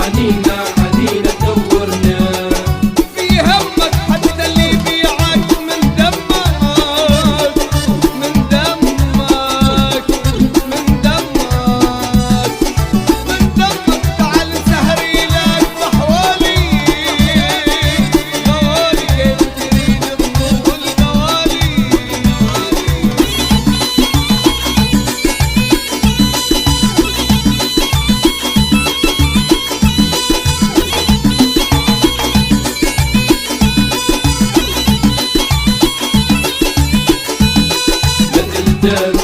عنينا عنينا تدورنا. في همك حتى اللي يبيعك من دمك من دمك من دمك من دمك. تعال سهري لك بحوالي قوالي كيف تريد تطول قوالي.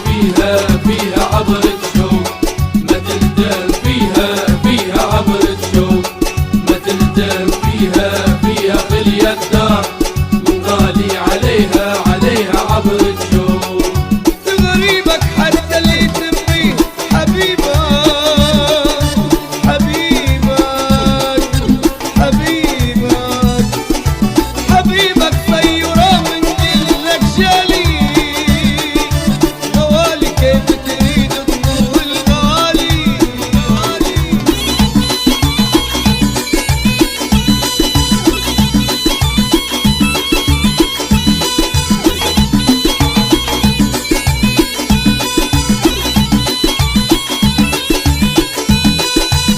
فيها فيها عبرة شوق، ما تلدم فيها فيها عبرة شوق، ما تلدم فيها فيها خلية دار من غالي عليها عليها عبرة شوق. تغريبك حتى اللي تبيه حبيبك حبيبك حبيبك حبيبك صيره من جلك جالي قوالي كيف تريد تطول قوالي.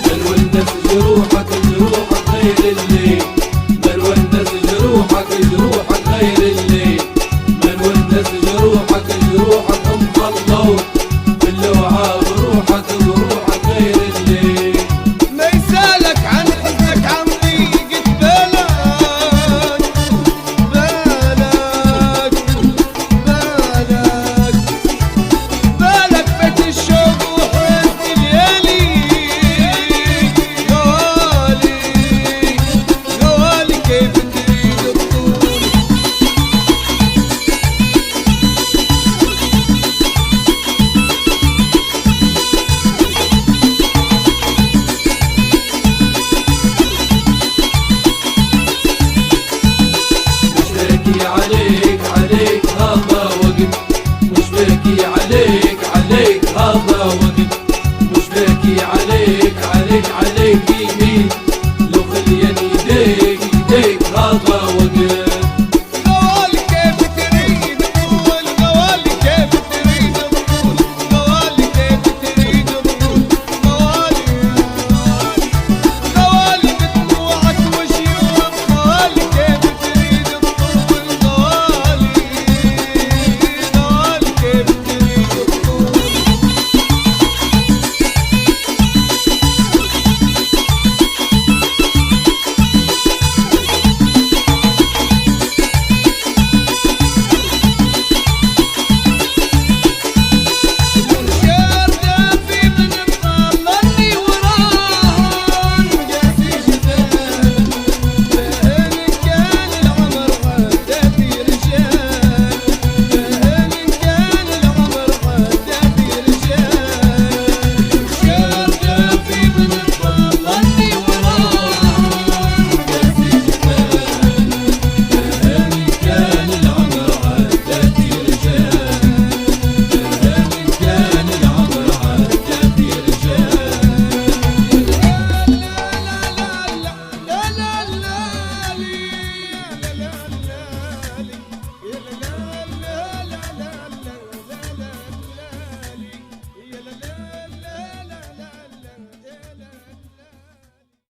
من ونس جروحك جروحك غير الليل، من ونس جروحك جروحك غير الليل، من ونس جروحك جروحك هم خلوا باللوعة بروحك بروحك غير الليل. ما يسالك عن حزنك عن ضيقة بالك بالك بالك بالك بيت الشوق وحزن الليالي قوالي قوالي كيف تريد الطول. مش باكي عليك عليك هذا وقت، مش باكي عليك عليك هذا وقت، مش باكي عليك عليك عليك يمين لو خليني ايديك ايديك هذا وقت.